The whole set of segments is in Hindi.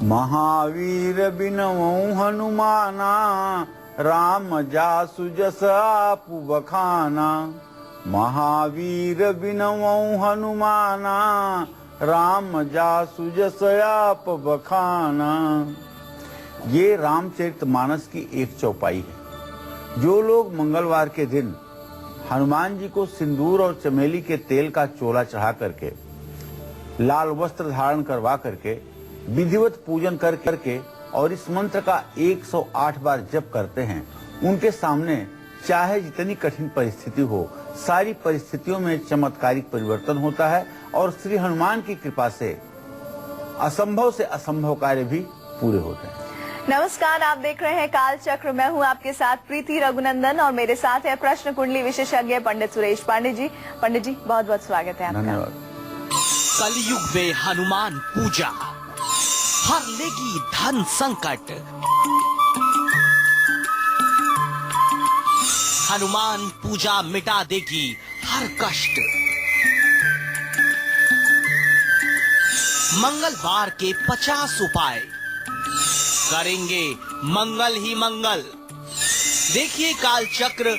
महावीर बिनवऊ हनुमाना, राम जासु जस आपु बखाना। महावीर बिनवऊ हनुमाना, राम जासु जस आप बखाना। ये रामचरितमानस की एक चौपाई है। जो लोग मंगलवार के दिन हनुमान जी को सिंदूर और चमेली के तेल का चोला चढ़ा करके, लाल वस्त्र धारण करवा करके, विधिवत पूजन करके और इस मंत्र का 108 बार जप करते हैं, उनके सामने चाहे जितनी कठिन परिस्थिति हो, सारी परिस्थितियों में चमत्कारिक परिवर्तन होता है और श्री हनुमान की कृपा से असंभव से असंभव कार्य भी पूरे होते हैं। नमस्कार, आप देख रहे हैं काल चक्र। मैं हूं आपके साथ प्रीति रघुनंदन और मेरे साथ है प्रश्न कुंडली विशेषज्ञ पंडित सुरेश पांडे जी। पंडित जी, बहुत बहुत स्वागत है आपका। धन्यवाद। कलयुग में हनुमान पूजा हर लेगी धन संकट। हनुमान पूजा मिटा देगी हर कष्ट। मंगलवार के 50 उपाय करेंगे मंगल ही मंगल। देखिए काल चक्र।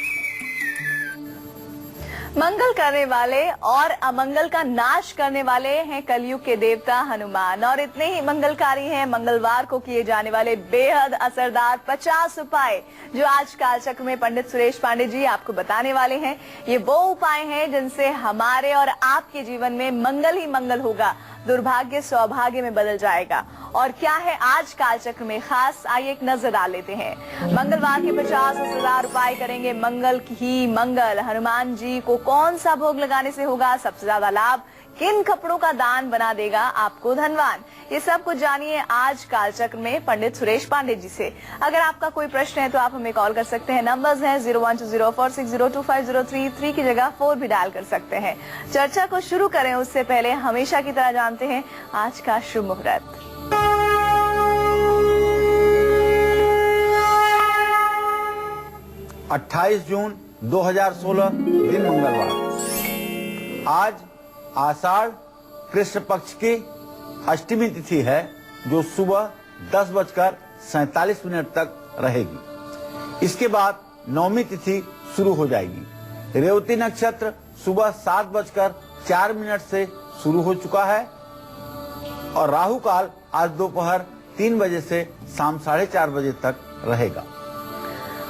मंगल करने वाले और अमंगल का नाश करने वाले हैं कलयुग के देवता हनुमान, और इतने ही मंगलकारी हैं मंगलवार को किए जाने वाले बेहद असरदार 50 उपाय जो आज काल चक्र में पंडित सुरेश पांडे जी आपको बताने वाले हैं। ये वो उपाय हैं जिनसे हमारे और आपके जीवन में मंगल ही मंगल होगा, दुर्भाग्य सौभाग्य में बदल जाएगा। और क्या है आज काल चक्र में खास, आइए एक नजर डाल लेते हैं। मंगलवार के 50 असरदार उपाय करेंगे मंगल ही मंगल। हनुमान जी को कौन सा भोग लगाने से होगा सबसे ज्यादा लाभ, किन कपड़ों का दान बना देगा आपको धनवान, ये सब कुछ जानिए आज काल चक्र में पंडित सुरेश पांडे जी से। अगर आपका कोई प्रश्न है तो आप हमें कॉल कर सकते हैं। नंबर्स हैं 012046025033 की जगह 4 भी डायल कर सकते हैं। चर्चा को शुरू करें उससे पहले हमेशा की तरह जानते हैं आज का शुभ मुहूर्त। 28 जून 2016 दिन मंगलवार। आज आषाढ़ कृष्ण पक्ष की अष्टमी तिथि है जो सुबह 10:47 तक रहेगी। इसके बाद नवमी तिथि शुरू हो जाएगी। रेवती नक्षत्र सुबह 7:04 से शुरू हो चुका है और राहु काल आज दोपहर 3 बजे से शाम 4:30 बजे तक रहेगा।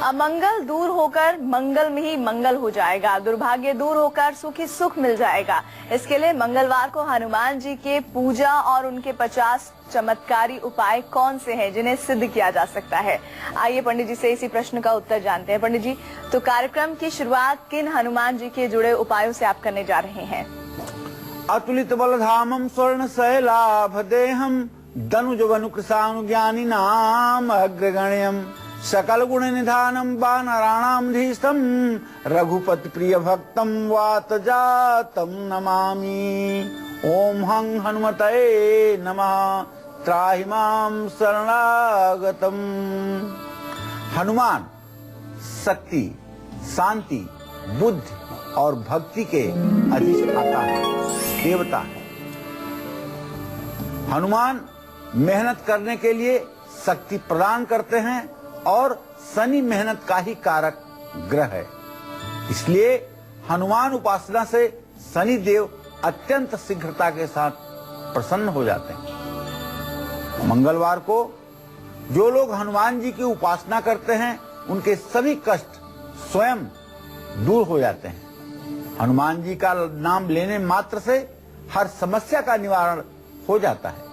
अमंगल दूर होकर मंगल में ही मंगल हो जाएगा, दुर्भाग्य दूर होकर सुख ही सुख मिल जाएगा। इसके लिए मंगलवार को हनुमान जी के पूजा और उनके 50 चमत्कारी उपाय कौन से हैं जिन्हें सिद्ध किया जा सकता है। आइए पंडित जी से इसी प्रश्न का उत्तर जानते हैं। पंडित जी, तो कार्यक्रम की शुरुआत किन हनुमान जी के जुड़े उपायों से आप करने जा रहे हैं? अतुलित बलधामम स्वर्ण शैलाभ देहम धनुज वनुकृशानु ज्ञानी नाम अग्रगण्यम सकल गुण निधानम वानराणाम धीस्तम रघुपति प्रिय भक्तम वात जातम नमामि। ओम हं हनुमते नमः त्राहि मां शरणागतम। हनुमान शक्ति, शांति, बुद्धि और भक्ति के अधिष्ठाता है, देवता है। हनुमान मेहनत करने के लिए शक्ति प्रदान करते हैं और शनि मेहनत का ही कारक ग्रह है। इसलिए हनुमान उपासना से शनि देव अत्यंत शीघ्रता के साथ प्रसन्न हो जाते हैं। मंगलवार को जो लोग हनुमान जी की उपासना करते हैं उनके सभी कष्ट स्वयं दूर हो जाते हैं। हनुमान जी का नाम लेने मात्र से हर समस्या का निवारण हो जाता है।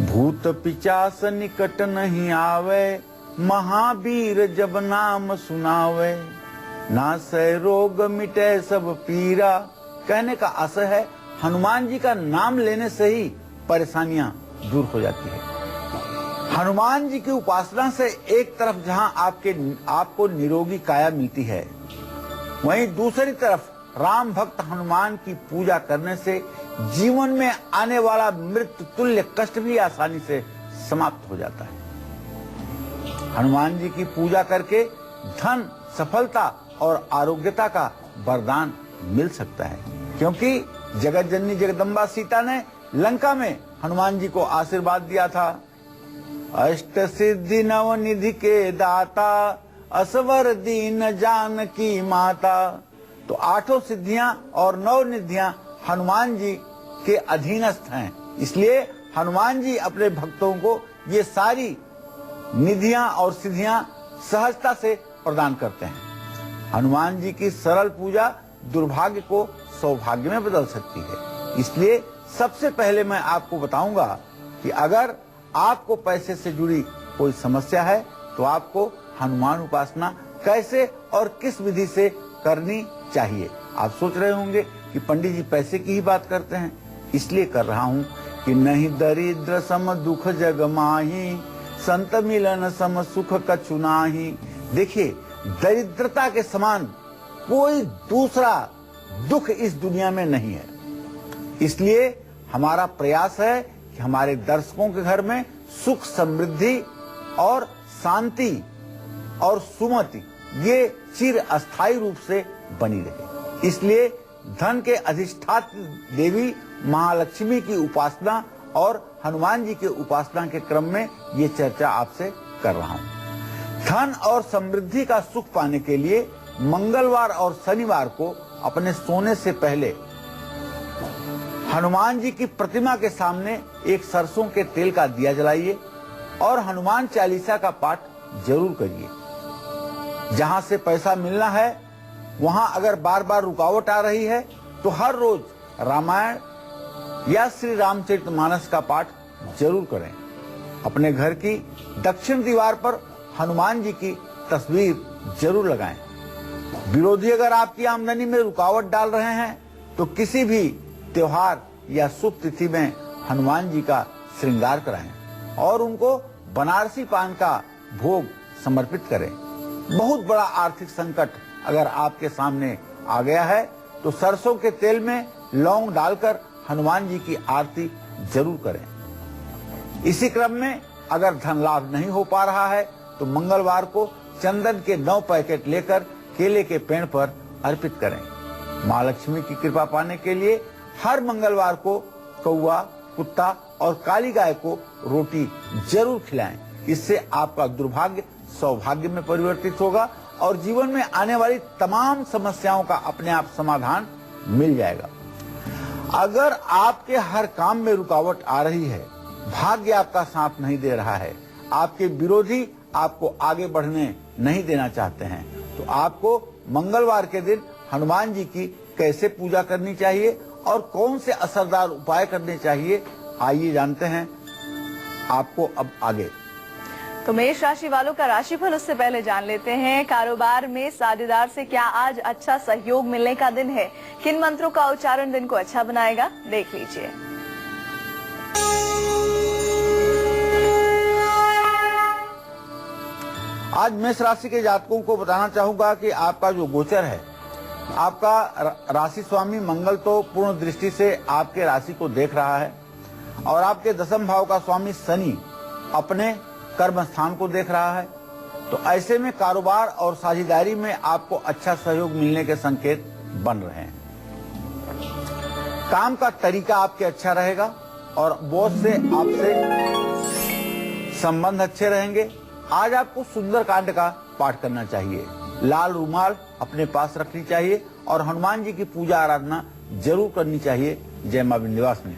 भूत पिचास निकट नहीं आवे, महावीर जब नाम सुनावे, नासै रोग मिटे सब पीरा। कहने का आशय है हनुमान जी का नाम लेने से ही परेशानियां दूर हो जाती है। हनुमान जी की उपासना से एक तरफ जहां आपको निरोगी काया मिलती है, वहीं दूसरी तरफ राम भक्त हनुमान की पूजा करने से जीवन में आने वाला मृत्यु तुल्य कष्ट भी आसानी से समाप्त हो जाता है। हनुमान जी की पूजा करके धन, सफलता और आरोग्यता का वरदान मिल सकता है, क्योंकि जगत जननी जगदम्बा सीता ने लंका में हनुमान जी को आशीर्वाद दिया था। अष्ट सिद्धि नव निधि के दाता, असवर दीन जानकी माता। तो 8 सिद्धियां और 9 निधियां हनुमान जी के अधीनस्थ हैं, इसलिए हनुमान जी अपने भक्तों को ये सारी निधियां और सिद्धियां सहजता से प्रदान करते हैं। हनुमान जी की सरल पूजा दुर्भाग्य को सौभाग्य में बदल सकती है। इसलिए सबसे पहले मैं आपको बताऊंगा कि अगर आपको पैसे से जुड़ी कोई समस्या है तो आपको हनुमान उपासना कैसे और किस विधि से करनी चाहिए। आप सोच रहे होंगे कि पंडित जी पैसे की ही बात करते हैं, इसलिए कर रहा हूँ कि नहीं दरिद्र सम दुख जग माही, संत मिलन सम सुख कछु नाही। देखिए, दरिद्रता के समान कोई दूसरा दुख इस दुनिया में नहीं है। इसलिए हमारा प्रयास है कि हमारे दर्शकों के घर में सुख समृद्धि और शांति और सुमति ये चिर अस्थायी रूप से बनी रहे। इसलिए धन के अधिष्ठात्री देवी महालक्ष्मी की उपासना और हनुमान जी के उपासना के क्रम में ये चर्चा आपसे कर रहा हूँ। धन और समृद्धि का सुख पाने के लिए मंगलवार और शनिवार को अपने सोने से पहले हनुमान जी की प्रतिमा के सामने एक सरसों के तेल का दिया जलाइए और हनुमान चालीसा का पाठ जरूर करिए। जहां से पैसा मिलना है वहां अगर बार बार रुकावट आ रही है तो हर रोज रामायण या श्री रामचरितमानस का पाठ जरूर करें। अपने घर की दक्षिण दीवार पर हनुमान जी की तस्वीर जरूर लगाएं। विरोधी अगर आपकी आमदनी में रुकावट डाल रहे हैं तो किसी भी त्योहार या शुभ तिथि में हनुमान जी का श्रृंगार कराएं और उनको बनारसी पान का भोग समर्पित करें। बहुत बड़ा आर्थिक संकट अगर आपके सामने आ गया है तो सरसों के तेल में लौंग डालकर हनुमान जी की आरती जरूर करें। इसी क्रम में अगर धन लाभ नहीं हो पा रहा है तो मंगलवार को चंदन के 9 पैकेट लेकर केले के पेड़ पर अर्पित करें। माँ लक्ष्मी की कृपा पाने के लिए हर मंगलवार को कौवा, कुत्ता और काली गाय को रोटी जरूर खिलाएं। इससे आपका दुर्भाग्य सौभाग्य में परिवर्तित होगा और जीवन में आने वाली तमाम समस्याओं का अपने आप समाधान मिल जाएगा। अगर आपके हर काम में रुकावट आ रही है, भाग्य आपका साथ नहीं दे रहा है, आपके विरोधी आपको आगे बढ़ने नहीं देना चाहते हैं, तो आपको मंगलवार के दिन हनुमान जी की कैसे पूजा करनी चाहिए और कौन से असरदार उपाय करने चाहिए, आइए जानते हैं आपको अब आगे। तो मेष राशि वालों का राशिफल उससे पहले जान लेते हैं। कारोबार में साझेदार से क्या आज अच्छा सहयोग मिलने का दिन है? किन मंत्रों का उच्चारण दिन को अच्छा बनाएगा, देख लीजिए। आज मेष राशि के जातकों को बताना चाहूंगा कि आपका जो गोचर है, आपका राशि स्वामी मंगल तो पूर्ण दृष्टि से आपके राशि को देख रहा है और आपके दशम भाव का स्वामी शनि अपने कर्म स्थान को देख रहा है। तो ऐसे में कारोबार और साझेदारी में आपको अच्छा सहयोग मिलने के संकेत बन रहे हैं। काम का तरीका आपके अच्छा रहेगा और बॉस से आपसे संबंध अच्छे रहेंगे। आज आपको सुंदर कांड का पाठ करना चाहिए, लाल रुमाल अपने पास रखनी चाहिए और हनुमान जी की पूजा आराधना जरूर करनी चाहिए। जय मां विंध्यवासिनी।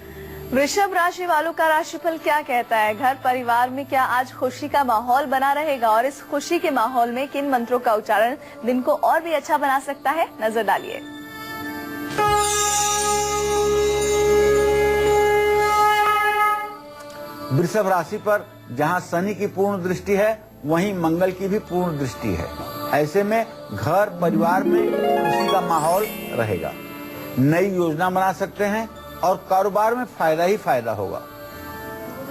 वृषभ राशि वालों का राशिफल क्या कहता है? घर परिवार में क्या आज खुशी का माहौल बना रहेगा और इस खुशी के माहौल में किन मंत्रों का उच्चारण दिन को और भी अच्छा बना सकता है, नजर डालिए। वृषभ राशि पर जहां शनि की पूर्ण दृष्टि है वहीं मंगल की भी पूर्ण दृष्टि है। ऐसे में घर परिवार में खुशी का माहौल रहेगा। नई योजना बना सकते हैं और कारोबार में फायदा ही फायदा होगा।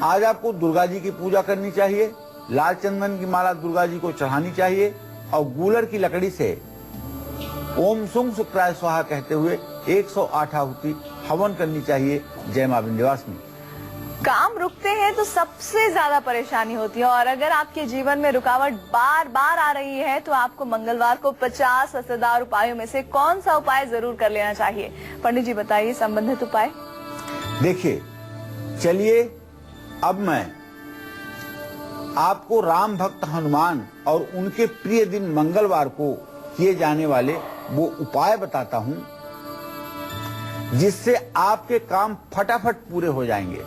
आज आपको दुर्गा जी की पूजा करनी चाहिए, लाल चंदन की माला दुर्गा जी को चढ़ानी चाहिए और गूलर की लकड़ी से ओम सुंग शुक्राय स्वाहा कहते हुए 108 आहुति हवन करनी चाहिए। जय मां विंध्यवासिनी। काम रुकते हैं तो सबसे ज्यादा परेशानी होती है और अगर आपके जीवन में रुकावट बार बार आ रही है तो आपको मंगलवार को 50 असरदार उपायों में से कौन सा उपाय जरूर कर लेना चाहिए? पंडित जी बताइए संबंधित उपाय। देखिए, चलिए अब मैं आपको राम भक्त हनुमान और उनके प्रिय दिन मंगलवार को किए जाने वाले वो उपाय बताता हूं जिससे आपके काम फटाफट पूरे हो जाएंगे।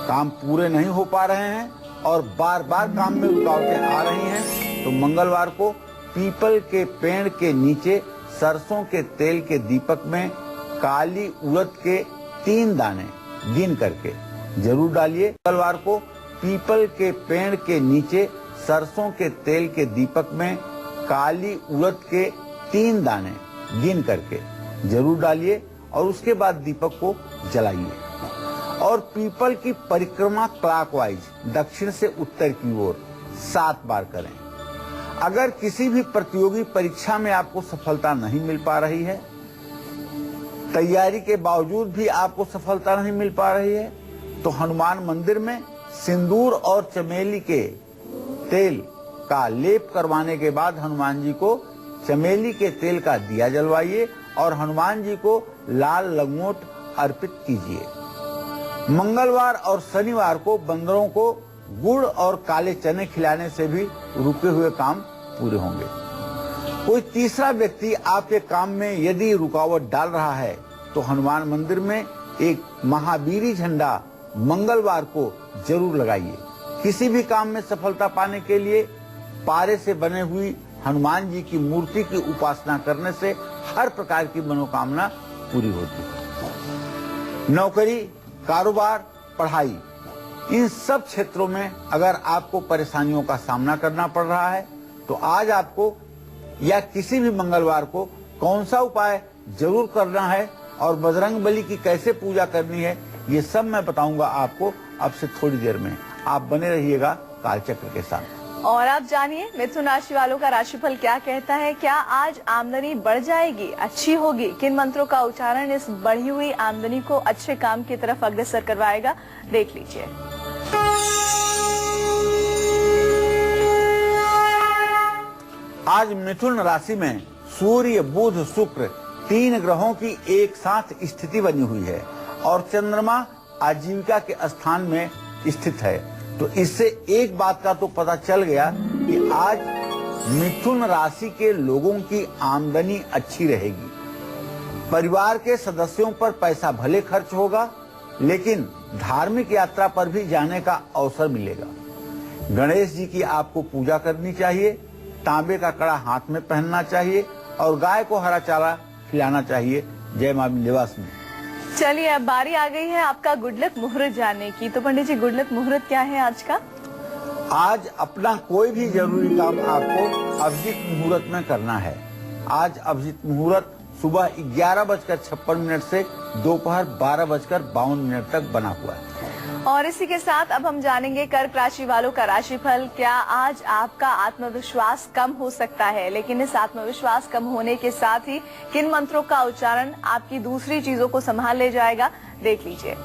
काम पूरे नहीं हो पा रहे हैं और बार बार काम में रुकावटें आ रही हैं तो मंगलवार को पीपल के पेड़ के नीचे सरसों के तेल के दीपक में काली उड़द के 3 दाने गिन करके जरूर डालिए। मंगलवार को पीपल के पेड़ के नीचे सरसों के तेल के दीपक में काली उड़द के 3 दाने गिन करके जरूर डालिए और उसके बाद दीपक को जलाइए और पीपल की परिक्रमा क्लॉकवाइज दक्षिण से उत्तर की ओर 7 बार करें। अगर किसी भी प्रतियोगी परीक्षा में आपको सफलता नहीं मिल पा रही है, तैयारी के बावजूद भी आपको सफलता नहीं मिल पा रही है, तो हनुमान मंदिर में सिंदूर और चमेली के तेल का लेप करवाने के बाद हनुमान जी को चमेली के तेल का दिया जलवाइए और हनुमान जी को लाल लंगोट अर्पित कीजिए। मंगलवार और शनिवार को बंदरों को गुड़ और काले चने खिलाने से भी रुके हुए काम पूरे होंगे। कोई तीसरा व्यक्ति आपके काम में यदि रुकावट डाल रहा है तो हनुमान मंदिर में एक महावीरी झंडा मंगलवार को जरूर लगाइए। किसी भी काम में सफलता पाने के लिए पारे से बने हुई हनुमान जी की मूर्ति की उपासना करने से हर प्रकार की मनोकामना पूरी होती है। नौकरी, कारोबार, पढ़ाई, इन सब क्षेत्रों में अगर आपको परेशानियों का सामना करना पड़ रहा है तो आज आपको या किसी भी मंगलवार को कौन सा उपाय जरूर करना है और बजरंगबली की कैसे पूजा करनी है, ये सब मैं बताऊंगा आपको अब से थोड़ी देर में। आप बने रहिएगा कालचक्र के साथ। और आप जानिए मिथुन राशि वालों का राशिफल क्या कहता है। क्या आज आमदनी बढ़ जाएगी, अच्छी होगी? किन मंत्रों का उच्चारण इस बढ़ी हुई आमदनी को अच्छे काम की तरफ अग्रसर करवाएगा, देख लीजिए। आज मिथुन राशि में सूर्य, बुध, शुक्र 3 ग्रहों की एक साथ स्थिति बनी हुई है और चंद्रमा आजीविका के स्थान में स्थित है। तो इससे एक बात का तो पता चल गया कि आज मिथुन राशि के लोगों की आमदनी अच्छी रहेगी। परिवार के सदस्यों पर पैसा भले खर्च होगा लेकिन धार्मिक यात्रा पर भी जाने का अवसर मिलेगा। गणेश जी की आपको पूजा करनी चाहिए, तांबे का कड़ा हाथ में पहनना चाहिए और गाय को हरा चारा खिलाना चाहिए। जय मां विंध्यवासिनी। चलिए अब बारी आ गई है आपका गुड लक मुहूर्त जानने की। तो पंडित जी, गुड लक मुहूर्त क्या है आज का? आज अपना कोई भी जरूरी काम आपको अभिजीत मुहूर्त में करना है। आज अभिजीत मुहूर्त सुबह 11:56 से दोपहर 12:52 तक बना हुआ है। और इसी के साथ अब हम जानेंगे कर्क राशि वालों का राशिफल। क्या आज आपका आत्मविश्वास कम हो सकता है, लेकिन इस आत्मविश्वास कम होने के साथ ही किन मंत्रों का उच्चारण आपकी दूसरी चीजों को संभाल ले जाएगा, देख लीजिए।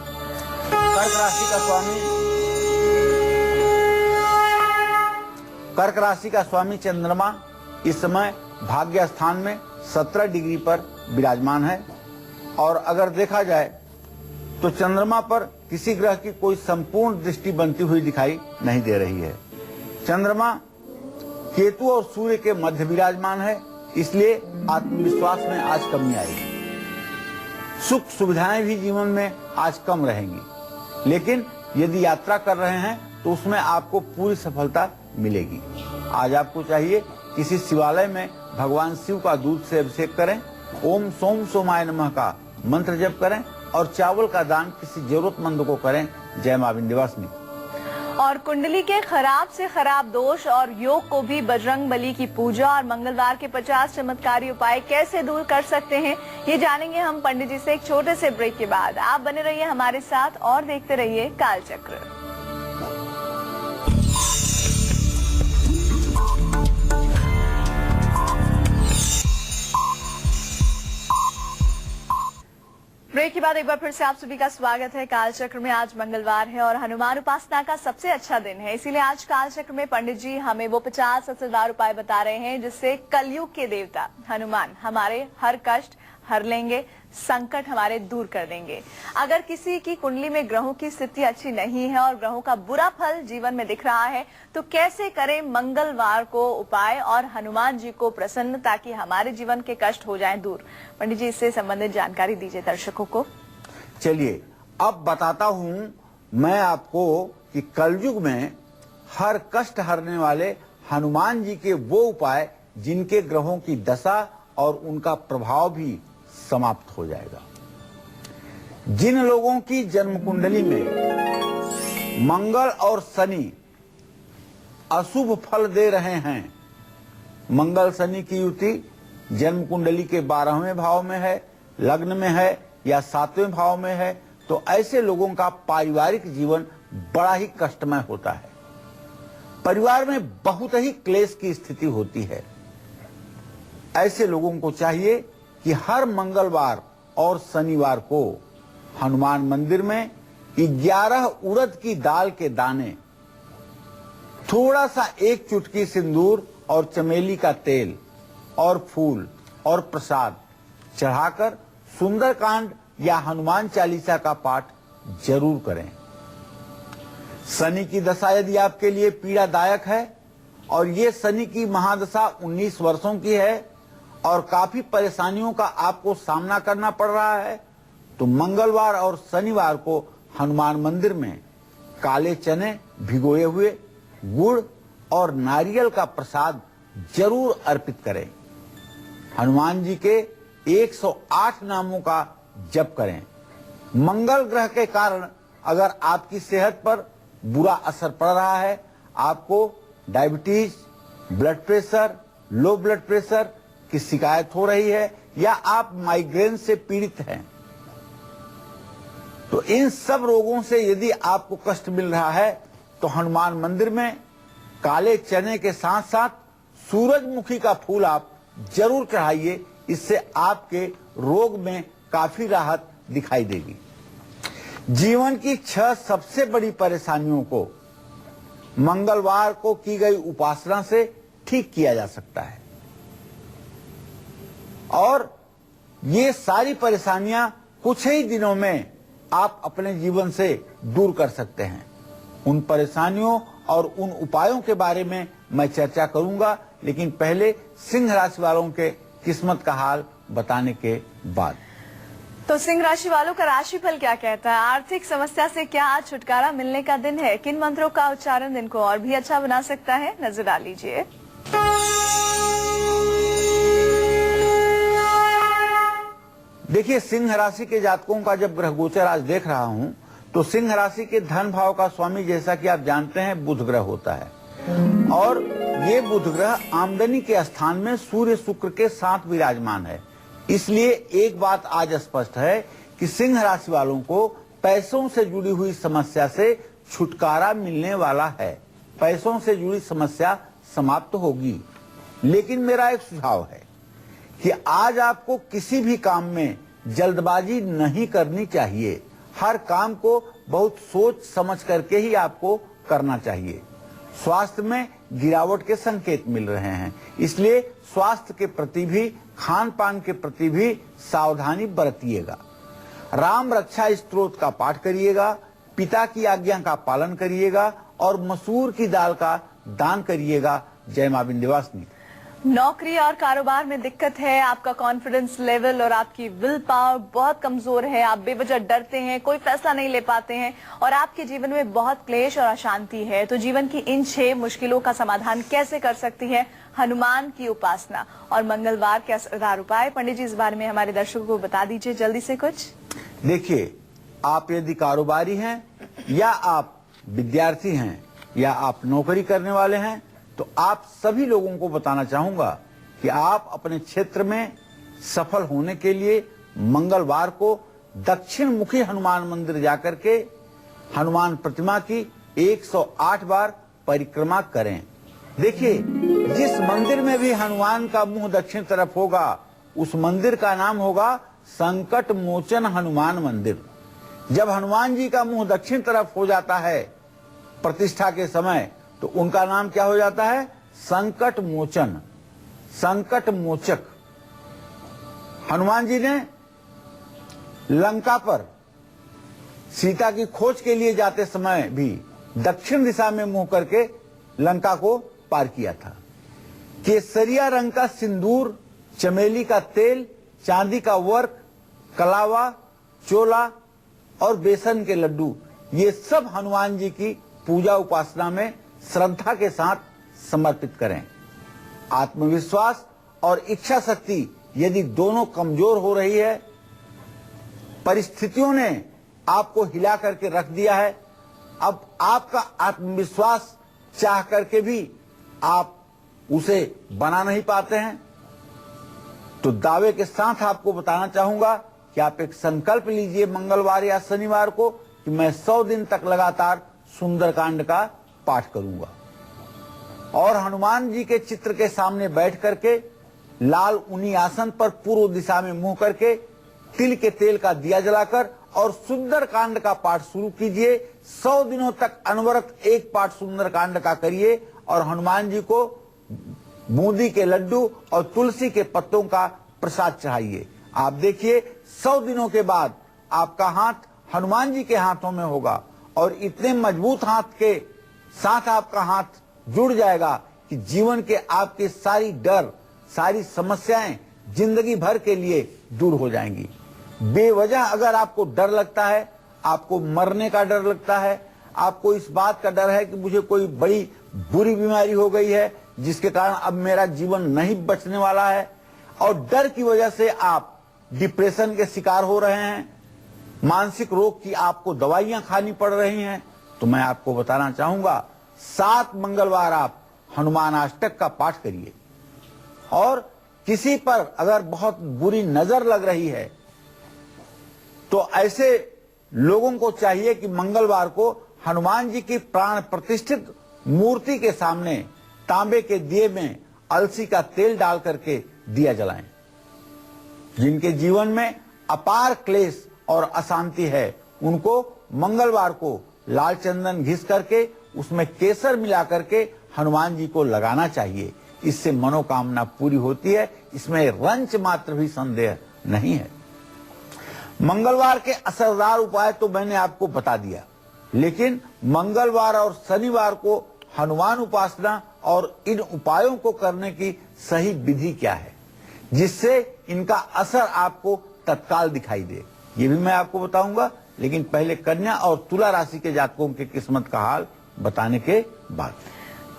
कर्क राशि का स्वामी चंद्रमा इस समय भाग्य स्थान में 17 डिग्री पर विराजमान है और अगर देखा जाए तो चंद्रमा पर किसी ग्रह की कोई संपूर्ण दृष्टि बनती हुई दिखाई नहीं दे रही है। चंद्रमा केतु और सूर्य के मध्य विराजमान है, इसलिए आत्मविश्वास में आज कमी आएगी। सुख सुविधाएं भी जीवन में आज कम रहेंगी, लेकिन यदि यात्रा कर रहे हैं तो उसमें आपको पूरी सफलता मिलेगी। आज आपको चाहिए किसी शिवालय में भगवान शिव का दूध से अभिषेक करें, ओम सोम सोमाय नमः का मंत्र जप करें और चावल का दान किसी जरूरतमंद को करें। जय मां विंध्यवासिनी। और कुंडली के खराब से खराब दोष और योग को भी बजरंगबली की पूजा और मंगलवार के 50 चमत्कारी उपाय कैसे दूर कर सकते हैं, ये जानेंगे हम पंडित जी से एक छोटे से ब्रेक के बाद। आप बने रहिए हमारे साथ और देखते रहिए कालचक्र। ब्रेक के बाद एक बार फिर से आप सभी का स्वागत है कालचक्र में। आज मंगलवार है और हनुमान उपासना का सबसे अच्छा दिन है, इसीलिए आज कालचक्र में पंडित जी हमें वो 50 असरदार उपाय बता रहे हैं जिससे कलयुग के देवता हनुमान हमारे हर कष्ट हर लेंगे, संकट हमारे दूर कर देंगे। अगर किसी की कुंडली में ग्रहों की स्थिति अच्छी नहीं है और ग्रहों का बुरा फल जीवन में दिख रहा है तो कैसे करें मंगलवार को उपाय और हनुमान जी को प्रसन्न, ताकि हमारे जीवन के कष्ट हो जाएं दूर। पंडित जी, इससे संबंधित जानकारी दीजिए दर्शकों को। चलिए अब बताता हूं मैं आपको कि कलयुग में हर कष्ट हरने वाले हनुमान जी के वो उपाय जिनके ग्रहों की दशा और उनका प्रभाव भी समाप्त हो जाएगा। जिन लोगों की जन्म कुंडली में मंगल और शनि अशुभ फल दे रहे हैं, मंगल शनि की युति जन्म कुंडली के 12वें भाव में है, लग्न में है या 7वें भाव में है, तो ऐसे लोगों का पारिवारिक जीवन बड़ा ही कष्टमय होता है। परिवार में बहुत ही क्लेश की स्थिति होती है। ऐसे लोगों को चाहिए कि हर मंगलवार और शनिवार को हनुमान मंदिर में 11 उड़द की दाल के दाने, थोड़ा सा 1 चुटकी सिंदूर और चमेली का तेल और फूल और प्रसाद चढ़ाकर सुंदरकांड या हनुमान चालीसा का पाठ जरूर करें। शनि की दशा यदि आपके लिए पीड़ादायक है और ये शनि की महादशा 19 वर्षों की है और काफी परेशानियों का आपको सामना करना पड़ रहा है, तो मंगलवार और शनिवार को हनुमान मंदिर में काले चने भिगोए हुए, गुड़ और नारियल का प्रसाद जरूर अर्पित करें। हनुमान जी के 108 नामों का जप करें। मंगल ग्रह के कारण अगर आपकी सेहत पर बुरा असर पड़ रहा है, आपको diabetes, blood pressure, low blood pressure की शिकायत हो रही है या आप माइग्रेन से पीड़ित हैं, तो इन सब रोगों से यदि आपको कष्ट मिल रहा है तो हनुमान मंदिर में काले चने के साथ साथ सूरजमुखी का फूल आप जरूर चढ़ाइए। इससे आपके रोग में काफी राहत दिखाई देगी। जीवन की 6 सबसे बड़ी परेशानियों को मंगलवार को की गई उपासना से ठीक किया जा सकता है और ये सारी परेशानियां कुछ ही दिनों में आप अपने जीवन से दूर कर सकते हैं। उन परेशानियों और उन उपायों के बारे में मैं चर्चा करूंगा, लेकिन पहले सिंह राशि वालों के किस्मत का हाल बताने के बाद। तो सिंह राशि वालों का राशिफल क्या कहता है? आर्थिक समस्या से क्या आज छुटकारा मिलने का दिन है? किन मंत्रों का उच्चारण दिन को और भी अच्छा बना सकता है? नजर डाल लीजिए। देखिए, सिंह राशि के जातकों का जब ग्रह गोचर आज देख रहा हूं तो सिंह राशि के धन भाव का स्वामी, जैसा कि आप जानते हैं, बुध ग्रह होता है और ये बुध ग्रह आमदनी के स्थान में सूर्य शुक्र के साथ विराजमान है। इसलिए एक बात आज स्पष्ट है कि सिंह राशि वालों को पैसों से जुड़ी हुई समस्या से छुटकारा मिलने वाला है। पैसों से जुड़ी समस्या समाप्त होगी। लेकिन मेरा एक सुझाव है कि आज आपको किसी भी काम में जल्दबाजी नहीं करनी चाहिए। हर काम को बहुत सोच समझ करके ही आपको करना चाहिए। स्वास्थ्य में गिरावट के संकेत मिल रहे हैं, इसलिए स्वास्थ्य के प्रति भी, खान पान के प्रति भी सावधानी बरतिएगा। राम रक्षा स्तोत्र का पाठ करिएगा, पिता की आज्ञा का पालन करिएगा और मसूर की दाल का दान करिएगा। जय मां विंध्यवासिनी। नौकरी और कारोबार में दिक्कत है, आपका कॉन्फिडेंस लेवल और आपकी विल पावर बहुत कमजोर है, आप बेवजह डरते हैं, कोई फैसला नहीं ले पाते हैं और आपके जीवन में बहुत क्लेश और अशांति है। तो जीवन की इन 6 मुश्किलों का समाधान कैसे कर सकती है? हनुमान की उपासना और मंगलवार के असरदार उपाय। पंडित जी, इस बारे में हमारे दर्शकों को बता दीजिए जल्दी से कुछ। देखिए, आप यदि कारोबारी हैं या आप विद्यार्थी हैं या आप नौकरी करने वाले हैं, तो आप सभी लोगों को बताना चाहूंगा कि आप अपने क्षेत्र में सफल होने के लिए मंगलवार को दक्षिण मुखी हनुमान मंदिर जाकर के हनुमान प्रतिमा की 108 बार परिक्रमा करें। देखिए, जिस मंदिर में भी हनुमान का मुंह दक्षिण तरफ होगा उस मंदिर का नाम होगा संकट मोचन हनुमान मंदिर। जब हनुमान जी का मुंह दक्षिण तरफ हो जाता है प्रतिष्ठा के समय, तो उनका नाम क्या हो जाता है? संकट मोचन, संकट मोचक। हनुमान जी ने लंका पर सीता की खोज के लिए जाते समय भी दक्षिण दिशा में मुंह करके लंका को पार किया था। केसरिया रंग का सिंदूर, चमेली का तेल, चांदी का वर्क, कलावा, चोला और बेसन के लड्डू, ये सब हनुमान जी की पूजा उपासना में श्रद्धा के साथ समर्पित करें। आत्मविश्वास और इच्छा शक्ति यदि दोनों कमजोर हो रही है, परिस्थितियों ने आपको हिला करके रख दिया है, अब आपका आत्मविश्वास चाह करके भी आप उसे बना नहीं पाते हैं, तो दावे के साथ आपको बताना चाहूंगा कि आप एक संकल्प लीजिए मंगलवार या शनिवार को कि मैं 100 दिन तक लगातार सुंदरकांड का पाठ करूंगा और हनुमान जी के चित्र के सामने बैठ करके लाल ऊनी आसन पर पूर्व दिशा में मुंह करके तिल के तेल का दिया जलाकर और सुंदरकांड का पाठ शुरू कीजिए। 100 दिनों तक अनवरत एक पाठ सुंदरकांड का करिए और हनुमान जी को बूंदी के लड्डू और तुलसी के पत्तों का प्रसाद चढ़ाइए। आप देखिए 100 दिनों के बाद आपका हाथ हनुमान जी के हाथों में होगा और इतने मजबूत हाथ के साथ आपका हाथ जुड़ जाएगा कि जीवन के आपके सारी डर, सारी समस्याएं जिंदगी भर के लिए दूर हो जाएंगी। बेवजह अगर आपको डर लगता है, आपको मरने का डर लगता है, आपको इस बात का डर है कि मुझे कोई बड़ी बुरी बीमारी हो गई है जिसके कारण अब मेरा जीवन नहीं बचने वाला है और डर की वजह से आप डिप्रेशन के शिकार हो रहे हैं, मानसिक रोग की आपको दवाइयां खानी पड़ रही हैं, तो मैं आपको बताना चाहूंगा 7 मंगलवार आप हनुमान अष्टक का पाठ करिए। और किसी पर अगर बहुत बुरी नजर लग रही है तो ऐसे लोगों को चाहिए कि मंगलवार को हनुमान जी की प्राण प्रतिष्ठित मूर्ति के सामने तांबे के दिए में अलसी का तेल डाल करके दिया जलाएं। जिनके जीवन में अपार क्लेश और अशांति है उनको मंगलवार को लाल चंदन घिस करके उसमें केसर मिला करके हनुमान जी को लगाना चाहिए। इससे मनोकामना पूरी होती है, इसमें रंच मात्र भी संदेह नहीं है। मंगलवार के असरदार उपाय तो मैंने आपको बता दिया, लेकिन मंगलवार और शनिवार को हनुमान उपासना और इन उपायों को करने की सही विधि क्या है जिससे इनका असर आपको तत्काल दिखाई दे, ये भी मैं आपको बताऊंगा। लेकिन पहले कन्या और तुला राशि के जातकों की किस्मत का हाल बताने के बाद।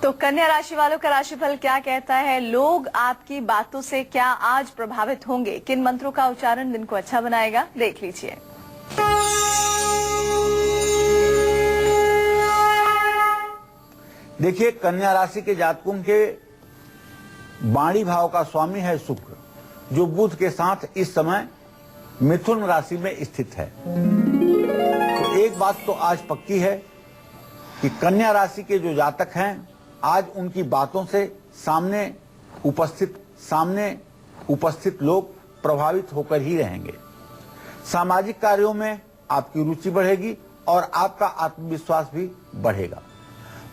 तो कन्या राशि वालों का राशिफल क्या कहता है? लोग आपकी बातों से क्या आज प्रभावित होंगे? किन मंत्रों का उच्चारण दिन को अच्छा बनाएगा? देख लीजिए। देखिए, कन्या राशि के जातकों के वाणी भाव का स्वामी है शुक्र, जो बुध के साथ इस समय मिथुन राशि में स्थित है। तो एक बात तो आज पक्की है कि कन्या राशि के जो जातक हैं आज उनकी बातों से सामने उपस्थित लोग प्रभावित होकर ही रहेंगे। सामाजिक कार्यों में आपकी रुचि बढ़ेगी और आपका आत्मविश्वास भी बढ़ेगा।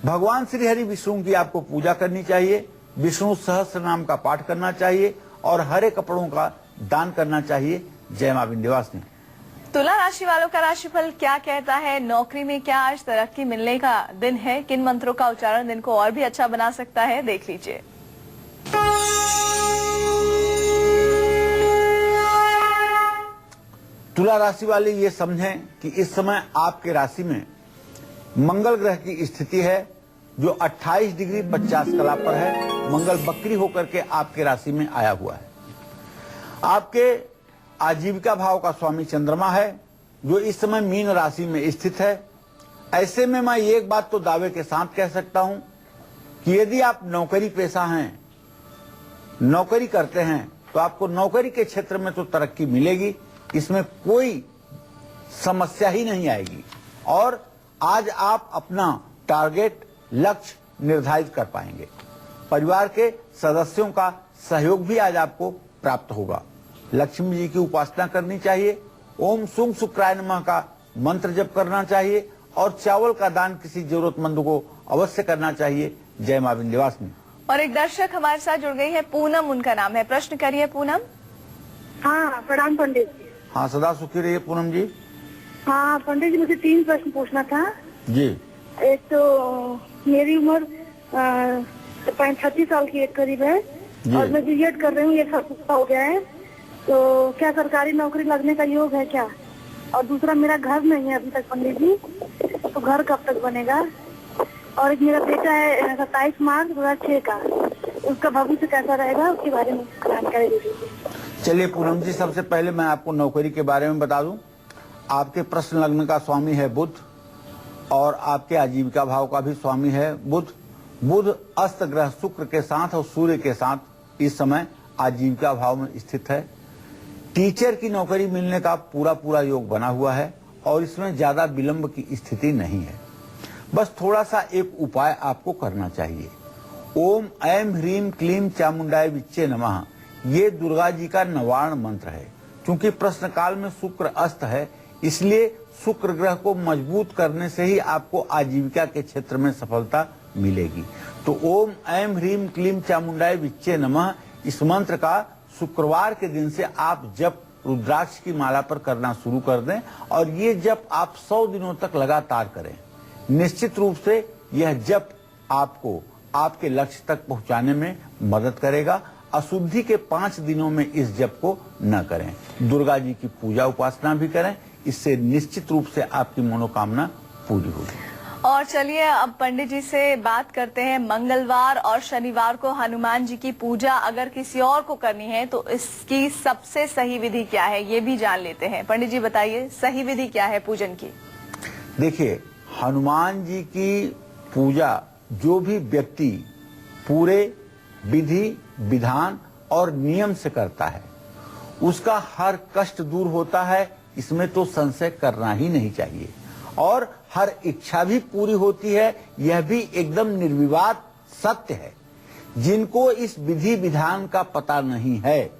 भगवान श्री हरि विष्णु की आपको पूजा करनी चाहिए, विष्णु सहस्त्र नाम का पाठ करना चाहिए और हरे कपड़ों का दान करना चाहिए। जय मां विंध्यवासिनी। तुला राशि वालों का राशिफल क्या कहता है? नौकरी में क्या आज तरक्की मिलने का दिन है? किन मंत्रों का उच्चारण दिन को और भी अच्छा बना सकता है? देख लीजिए। तुला राशि वाले ये समझें कि इस समय आपके राशि में मंगल ग्रह की स्थिति है जो 28 डिग्री 50 कला पर है। मंगल बकरी होकर के आपके राशि में आया हुआ है। आपके आजीविका भाव का स्वामी चंद्रमा है जो इस समय मीन राशि में स्थित है। ऐसे में मैं एक बात तो दावे के साथ कह सकता हूं कि यदि आप नौकरी पेशा हैं, नौकरी करते हैं, तो आपको नौकरी के क्षेत्र में तो तरक्की मिलेगी, इसमें कोई समस्या ही नहीं आएगी और आज आप अपना टारगेट लक्ष्य निर्धारित कर पाएंगे। परिवार के सदस्यों का सहयोग भी आज आपको प्राप्त होगा। लक्ष्मी जी की उपासना करनी चाहिए, ओम सुंग शुक्राय नमः का मंत्र जप करना चाहिए और चावल का दान किसी जरूरतमंद को अवश्य करना चाहिए। जय मां विंध्यवासिनी। और एक दर्शक हमारे साथ जुड़ गई है, पूनम उनका नाम है। प्रश्न करिए पूनम। हाँ, प्रणाम पंडित जी। हाँ, सदा सुखी रहिए पूनम जी। हाँ पंडित जी, मुझे 3 प्रश्न पूछना था। जी। एक तो मेरी उम्र 35 साल की एक करीब है और मैं बीएड कर रही हूँ, 1 साल पूरा हो गया है, तो क्या सरकारी नौकरी लगने का योग है क्या? और दूसरा, मेरा घर नहीं है अभी तक पंडित जी, तो घर कब तक बनेगा? और एक मेरा बेटा है 27 मार्च 2006 का, उसका भविष्य कैसा रहेगा, उसके बारे में जानकारी दे दीजिए। चलिए पूनम जी, सबसे पहले मैं आपको नौकरी के बारे में बता दूं। आपके प्रश्न लग्न का स्वामी है बुध और आपके आजीविका भाव का भी स्वामी है बुध। बुध अस्त ग्रह शुक्र के साथ और सूर्य के साथ इस समय आजीविका भाव में स्थित है। टीचर की नौकरी मिलने का पूरा योग बना हुआ है और इसमें ज्यादा विलंब की स्थिति नहीं है। बस थोड़ा सा एक उपाय आपको करना चाहिए। ओम ऐं ह्रीं क्लीं चामुंडाय विच्चे नमः, ये दुर्गा जी का नवार्ण मंत्र है। क्योंकि प्रश्न काल में शुक्र अस्त है, इसलिए शुक्र ग्रह को मजबूत करने से ही आपको आजीविका के क्षेत्र में सफलता मिलेगी। तो ओम ऐं ह्रीं क्लीं चामुंडाय विच्चे नमः, इस मंत्र का शुक्रवार के दिन से आप जप रुद्राक्ष की माला पर करना शुरू कर दें और ये जप आप 100 दिनों तक लगातार करें। निश्चित रूप से यह जप आपको आपके लक्ष्य तक पहुंचाने में मदद करेगा। अशुद्धि के 5 दिनों में इस जप को न करें। दुर्गा जी की पूजा उपासना भी करें, इससे निश्चित रूप से आपकी मनोकामना पूरी होगी। और चलिए अब पंडित जी से बात करते हैं। मंगलवार और शनिवार को हनुमान जी की पूजा अगर किसी और को करनी है तो इसकी सबसे सही विधि क्या है, ये भी जान लेते हैं। पंडित जी बताइए, सही विधि क्या है पूजन की? देखिए, हनुमान जी की पूजा जो भी व्यक्ति पूरे विधि विधान और नियम से करता है उसका हर कष्ट दूर होता है, इसमें तो संशय करना ही नहीं चाहिए। और हर इच्छा भी पूरी होती है, यह भी एकदम निर्विवाद सत्य है। जिनको इस विधि विधान का पता नहीं है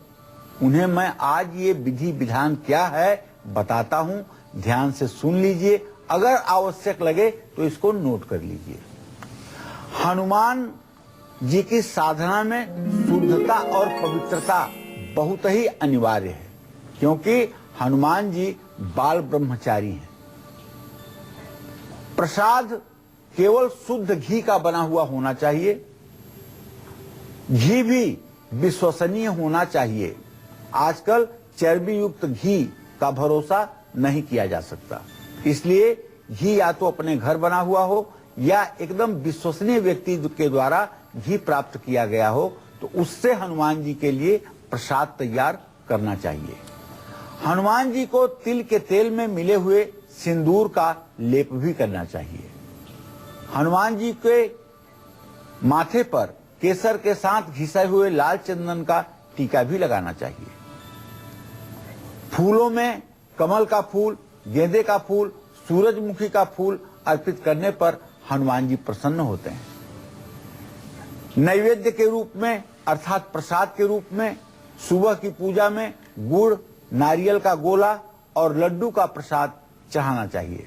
उन्हें मैं आज ये विधि विधान क्या है बताता हूँ, ध्यान से सुन लीजिए। अगर आवश्यक लगे तो इसको नोट कर लीजिए। हनुमान जी की साधना में शुद्धता और पवित्रता बहुत ही अनिवार्य है, क्योंकि हनुमान जी बाल ब्रह्मचारी हैं। प्रसाद केवल शुद्ध घी का बना हुआ होना चाहिए। घी भी विश्वसनीय होना चाहिए। आजकल चर्बी युक्त घी का भरोसा नहीं किया जा सकता, इसलिए घी या तो अपने घर बना हुआ हो या एकदम विश्वसनीय व्यक्ति के द्वारा घी प्राप्त किया गया हो, तो उससे हनुमान जी के लिए प्रसाद तैयार करना चाहिए। हनुमान जी को तिल के तेल में मिले हुए सिंदूर का लेप भी करना चाहिए। हनुमान जी के माथे पर केसर के साथ घिसे हुए लाल चंदन का टीका भी लगाना चाहिए। फूलों में कमल का फूल, गेंदे का फूल, सूरजमुखी का फूल अर्पित करने पर हनुमान जी प्रसन्न होते हैं। नैवेद्य के रूप में अर्थात प्रसाद के रूप में सुबह की पूजा में गुड़, नारियल का गोला और लड्डू का प्रसाद चढ़ाना चाहिए।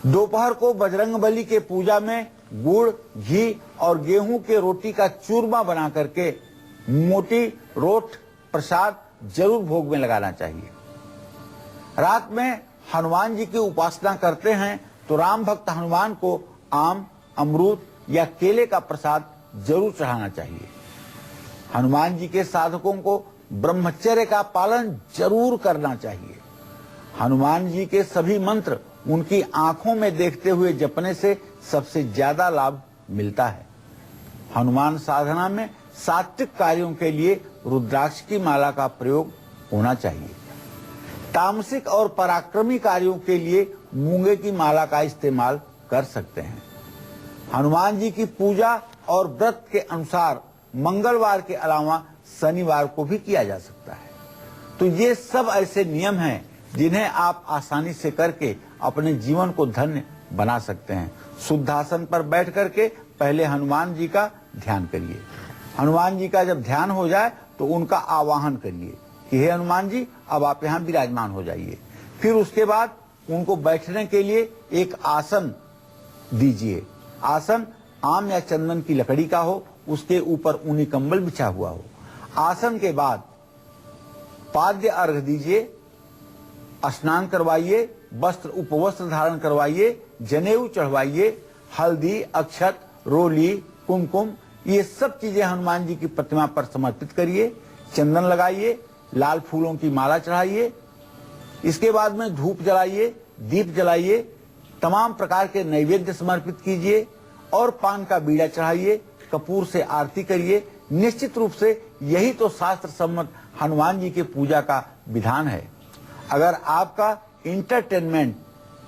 दोपहर को बजरंगबली के पूजा में गुड़, घी और गेहूं के रोटी का चूरमा बना करके मोटी रोट प्रसाद जरूर भोग में लगाना चाहिए। रात में हनुमान जी की उपासना करते हैं तो राम भक्त हनुमान को आम, अमरूद या केले का प्रसाद जरूर चढ़ाना चाहिए। हनुमान जी के साधकों को ब्रह्मचर्य का पालन जरूर करना चाहिए। हनुमान जी के सभी मंत्र उनकी आंखों में देखते हुए जपने से सबसे ज्यादा लाभ मिलता है। हनुमान साधना में सात्विक कार्यों के लिए रुद्राक्ष की माला का प्रयोग होना चाहिए। तामसिक और पराक्रमी कार्यों के लिए मूंगे की माला का इस्तेमाल कर सकते हैं। हनुमान जी की पूजा और व्रत के अनुसार मंगलवार के अलावा शनिवार को भी किया जा सकता है। तो ये सब ऐसे नियम हैं जिन्हें आप आसानी से करके अपने जीवन को धन्य बना सकते हैं। शुद्धासन पर बैठ करके पहले हनुमान जी का ध्यान करिए। हनुमान जी का जब ध्यान हो जाए तो उनका आवाहन करिए कि हे हनुमान जी, अब आप यहाँ विराजमान हो जाइए। फिर उसके बाद उनको बैठने के लिए एक आसन दीजिए। आसन आम या चंदन की लकड़ी का हो, उसके ऊपर ऊनी कंबल बिछा हुआ हो। आसन के बाद पाद्य अर्घ दीजिए, स्नान करवाइए, वस्त्र उपवस्त्र धारण करवाइए, जनेऊ चढ़वाइए, हल्दी, अक्षत, रोली, कुमकुम, ये सब चीजें हनुमान जी की प्रतिमा पर समर्पित करिए। चंदन लगाइए, लाल फूलों की माला चढ़ाइए। इसके बाद में धूप जलाइए, दीप जलाइए, तमाम प्रकार के नैवेद्य समर्पित कीजिए और पान का बीड़ा चढ़ाइए, कपूर से आरती करिए। निश्चित रूप से यही तो शास्त्र सम्मत हनुमान जी के पूजा का विधान है। अगर आपका इंटरटेनमेंट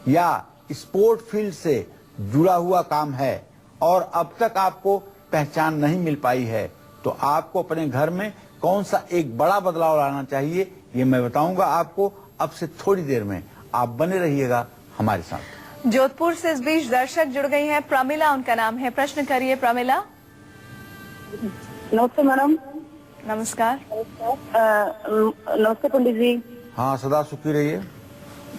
या स्पोर्ट फील्ड से जुड़ा हुआ काम है और अब तक आपको पहचान नहीं मिल पाई है, तो आपको अपने घर में कौन सा एक बड़ा बदलाव लाना चाहिए, ये मैं बताऊंगा आपको अब से थोड़ी देर में। आप बने रहिएगा हमारे साथ। जोधपुर से इस बीच दर्शक जुड़ गई हैं, प्रमिला उनका नाम है। प्रश्न करिए प्रमिला। नमस्ते मैडम। नमस्कार। नमस्ते पंडित जी। हाँ, सदा सुखी रहिए।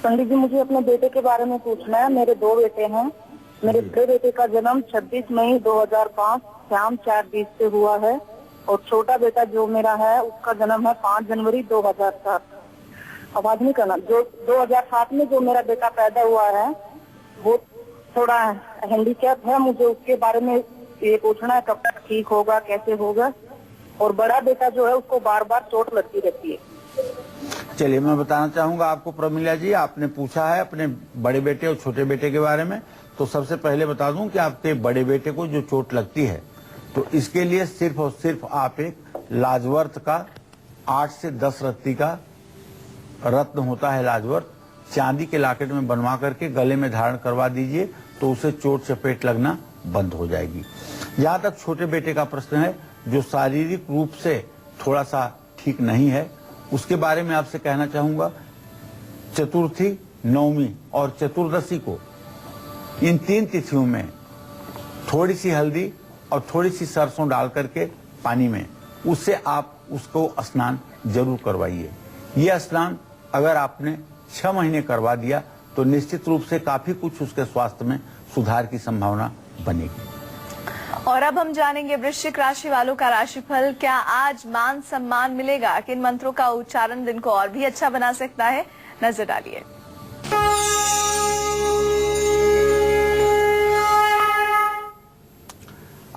पंडित जी, मुझे अपने बेटे के बारे में पूछना है। मेरे 2 बेटे हैं। मेरे बड़े बेटे का जन्म 26 मई 2005 शाम 4:20 से हुआ है और छोटा बेटा जो मेरा है उसका जन्म है 5 जनवरी 2007। आवाज नहीं करना। जो 2007 में जो मेरा बेटा पैदा हुआ है वो थोड़ा हैंडीकैप है। मुझे उसके बारे में ये पूछना है, कब तक ठीक होगा, कैसे होगा। और बड़ा बेटा जो है उसको बार बार चोट लगती रहती है। चलिए, मैं बताना चाहूंगा आपको प्रमिला जी, आपने पूछा है अपने बड़े बेटे और छोटे बेटे के बारे में। तो सबसे पहले बता दूं कि आपके बड़े बेटे को जो चोट लगती है, तो इसके लिए सिर्फ और सिर्फ आप एक लाजवर्त का 8 से 10 रत्ती का रत्न होता है लाजवर्त, चांदी के लॉकेट में बनवा करके गले में धारण करवा दीजिए, तो उसे चोट चपेट लगना बंद हो जाएगी। जहाँ तक छोटे बेटे का प्रश्न है, जो शारीरिक रूप से थोड़ा सा ठीक नहीं है, उसके बारे में आपसे कहना चाहूंगा, चतुर्थी, नवमी और चतुर्दशी को, इन 3 तिथियों में थोड़ी सी हल्दी और थोड़ी सी सरसों डाल करके पानी में, उससे आप उसको स्नान जरूर करवाइए। यह स्नान अगर आपने 6 महीने करवा दिया तो निश्चित रूप से काफी कुछ उसके स्वास्थ्य में सुधार की संभावना बनेगी। और अब हम जानेंगे वृश्चिक राशि वालों का राशिफल। क्या आज मान सम्मान मिलेगा? किन मंत्रों का उच्चारण दिन को और भी अच्छा बना सकता है? नजर डालिए।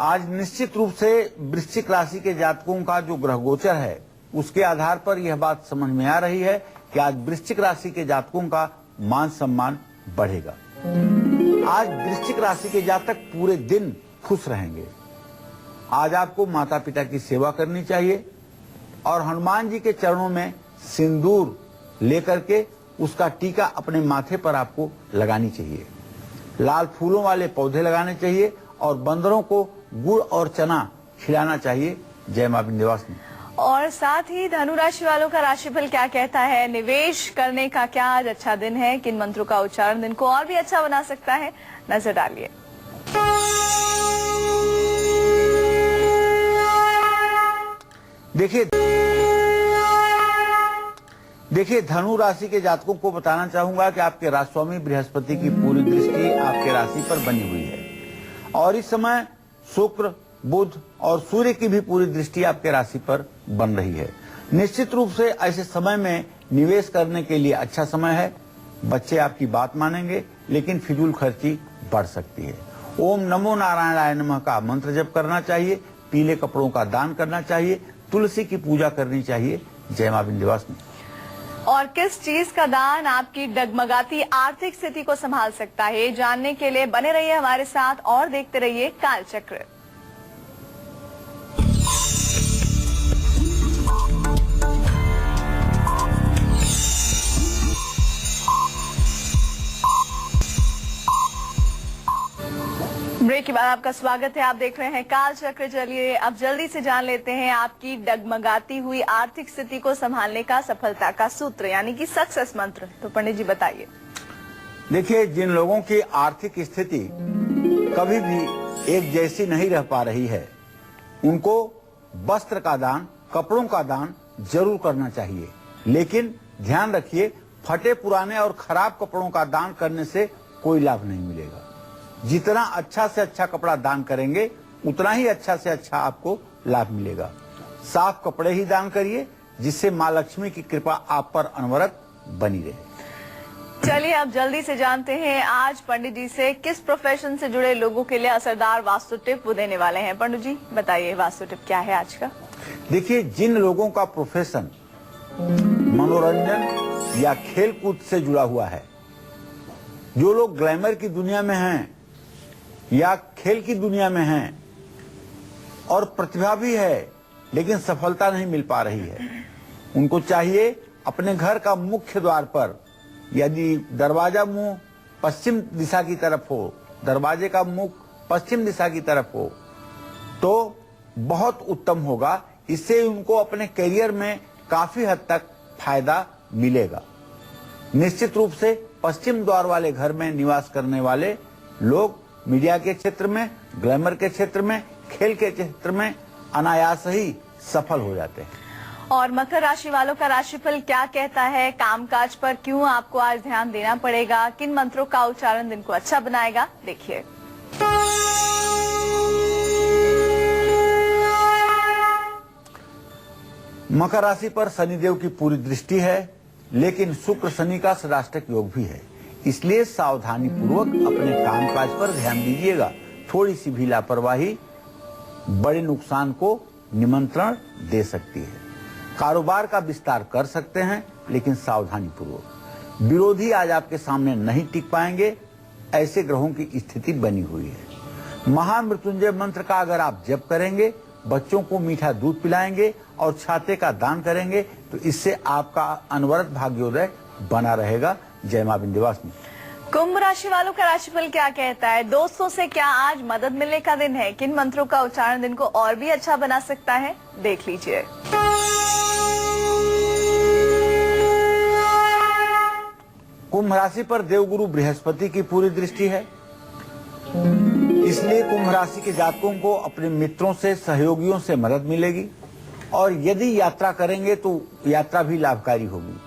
आज निश्चित रूप से वृश्चिक राशि के जातकों का जो ग्रह गोचर है, उसके आधार पर यह बात समझ में आ रही है कि आज वृश्चिक राशि के जातकों का मान सम्मान बढ़ेगा। आज वृश्चिक राशि के जातक पूरे दिन खुश रहेंगे। आज आपको माता पिता की सेवा करनी चाहिए और हनुमान जी के चरणों में सिंदूर लेकर के उसका टीका अपने माथे पर आपको लगानी चाहिए। लाल फूलों वाले पौधे लगाने चाहिए और बंदरों को गुड़ और चना खिलाना चाहिए। जय मां विंध्यवासिनी। और साथ ही धनु राशि वालों का राशिफल क्या कहता है? निवेश करने का क्या आज अच्छा दिन है? किन मंत्रों का उच्चारण दिन को और भी अच्छा बना सकता है? नजर डालिए। देखिए धनु राशि के जातकों को बताना चाहूंगा कि आपके राशिस्वामी बृहस्पति की पूरी दृष्टि आपके राशि पर बनी हुई है और इस समय शुक्र, बुध और सूर्य की भी पूरी दृष्टि आपके राशि पर बन रही है। निश्चित रूप से ऐसे समय में निवेश करने के लिए अच्छा समय है। बच्चे आपकी बात मानेंगे, लेकिन फिजूल खर्ची बढ़ सकती है। ओम नमो नारायणाय नमः का मंत्र जप करना चाहिए, पीले कपड़ों का दान करना चाहिए, तुलसी की पूजा करनी चाहिए। जय मां विंध्यवासिनी। और किस चीज का दान आपकी डगमगाती आर्थिक स्थिति को संभाल सकता है, जानने के लिए बने रहिए हमारे साथ और देखते रहिए कालचक्र। ब्रेक के बाद आपका स्वागत है। आप देख रहे हैं काल चक्र। चलिए अब जल्दी से जान लेते हैं आपकी डगमगाती हुई आर्थिक स्थिति को संभालने का सफलता का सूत्र यानी कि सक्सेस मंत्र। तो पंडित जी बताइए। देखिए, जिन लोगों की आर्थिक स्थिति कभी भी एक जैसी नहीं रह पा रही है, उनको वस्त्र का दान, कपड़ों का दान जरूर करना चाहिए। लेकिन ध्यान रखिए, फटे पुराने और खराब कपड़ों का दान करने से कोई लाभ नहीं मिलेगा। जितना अच्छा से अच्छा कपड़ा दान करेंगे, उतना ही अच्छा से अच्छा आपको लाभ मिलेगा। साफ कपड़े ही दान करिए, जिससे माँ लक्ष्मी की कृपा आप पर अनवरत बनी रहे। चलिए अब जल्दी से जानते हैं आज पंडित जी से किस प्रोफेशन से जुड़े लोगों के लिए असरदार वास्तु टिप वो देने वाले हैं। पंडित जी बताइए वास्तु टिप क्या है आज का। देखिए, जिन लोगों का प्रोफेशन मनोरंजन या खेल कूद से जुड़ा हुआ है, जो लोग ग्लैमर की दुनिया में हैं या खेल की दुनिया में हैं और प्रतिभा भी है लेकिन सफलता नहीं मिल पा रही है, उनको चाहिए अपने घर का मुख्य द्वार पर यदि दरवाजा मुंह पश्चिम दिशा की तरफ हो, दरवाजे का मुख पश्चिम दिशा की तरफ हो तो बहुत उत्तम होगा। इससे उनको अपने करियर में काफी हद तक फायदा मिलेगा। निश्चित रूप से पश्चिम द्वार वाले घर में निवास करने वाले लोग मीडिया के क्षेत्र में, ग्लैमर के क्षेत्र में, खेल के क्षेत्र में अनायास ही सफल हो जाते हैं। और मकर राशि वालों का राशिफल क्या कहता है, कामकाज पर क्यों आपको आज ध्यान देना पड़ेगा, किन मंत्रों का उच्चारण दिन को अच्छा बनाएगा, देखिए। मकर राशि पर शनिदेव की पूरी दृष्टि है, लेकिन शुक्र शनि का षडाष्टक योग भी है, इसलिए सावधानी पूर्वक अपने कामकाज पर ध्यान दीजिएगा। थोड़ी सी भी लापरवाही बड़े नुकसान को निमंत्रण दे सकती है। कारोबार का विस्तार कर सकते हैं लेकिन सावधानी पूर्वक। विरोधी आज आपके सामने नहीं टिक पाएंगे, ऐसे ग्रहों की स्थिति बनी हुई है। महामृत्युंजय मंत्र का अगर आप जप करेंगे, बच्चों को मीठा दूध पिलाएंगे और छाते का दान करेंगे तो इससे आपका अनवरत भाग्योदय बना रहेगा। जय मां विंध्यवासिनी। कुंभ राशि वालों का राशिफल क्या कहता है, दोस्तों से क्या आज मदद मिलने का दिन है, किन मंत्रों का उच्चारण दिन को और भी अच्छा बना सकता है, देख लीजिए। कुंभ राशि पर देवगुरु बृहस्पति की पूरी दृष्टि है, इसलिए कुंभ राशि के जातकों को अपने मित्रों से, सहयोगियों से मदद मिलेगी और यदि यात्रा करेंगे तो यात्रा भी लाभकारी होगी।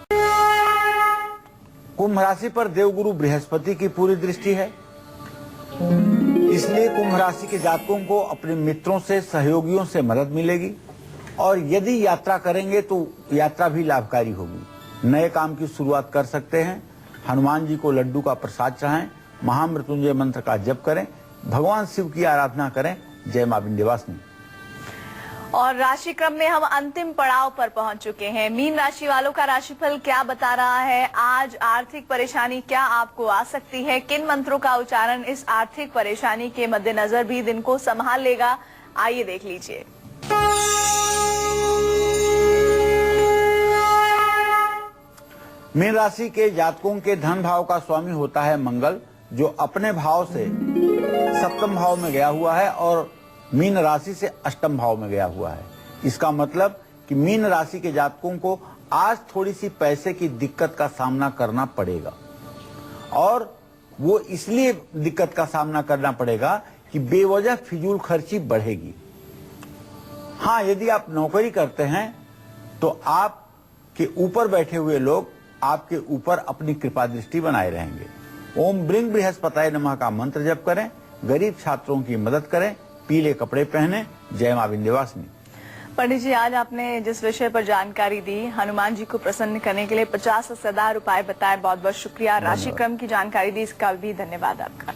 कुंभ राशि पर देवगुरु बृहस्पति की पूरी दृष्टि है, इसलिए कुंभ राशि के जातकों को अपने मित्रों से, सहयोगियों से मदद मिलेगी और यदि यात्रा करेंगे तो यात्रा भी लाभकारी होगी। नए काम की शुरुआत कर सकते हैं। हनुमान जी को लड्डू का प्रसाद चढ़ाएं, महामृत्युंजय मंत्र का जप करें, भगवान शिव की आराधना करें। जय मां विंध्यवासिनी। और राशि क्रम में हम अंतिम पड़ाव पर पहुंच चुके हैं। मीन राशि वालों का राशिफल क्या बता रहा है, आज आर्थिक परेशानी क्या आपको आ सकती है, किन मंत्रों का उच्चारण इस आर्थिक परेशानी के मद्देनजर भी दिन को संभाल लेगा, आइए देख लीजिए। मीन राशि के जातकों के धन भाव का स्वामी होता है मंगल, जो अपने भाव से सप्तम भाव में गया हुआ है और मीन राशि से अष्टम भाव में गया हुआ है। इसका मतलब कि मीन राशि के जातकों को आज थोड़ी सी पैसे की दिक्कत का सामना करना पड़ेगा और वो इसलिए दिक्कत का सामना करना पड़ेगा कि बेवजह फिजूल खर्ची बढ़ेगी। हाँ, यदि आप नौकरी करते हैं तो आपके ऊपर बैठे हुए लोग आपके ऊपर अपनी कृपा दृष्टि बनाए रहेंगे। ओम ब्रिंग बृहस्पताय नमः का मंत्र जप करें, गरीब छात्रों की मदद करें, पीले कपड़े पहने। जय मां विंध्यवासिनी। पंडित जी, आज आपने जिस विषय पर जानकारी दी, हनुमान जी को प्रसन्न करने के लिए 50 असरदार उपाय बताए, बहुत बहुत शुक्रिया। राशि क्रम की जानकारी दी, इसका भी धन्यवाद आपका।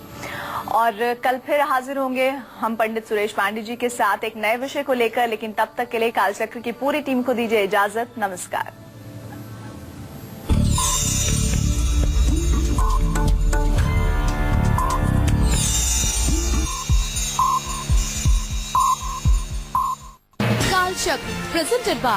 और कल फिर हाजिर होंगे हम पंडित सुरेश पांडे जी के साथ एक नए विषय को लेकर, लेकिन तब तक के लिए कालचक्र की पूरी टीम को दीजिए इजाजत। नमस्कार। कालचक्र presented by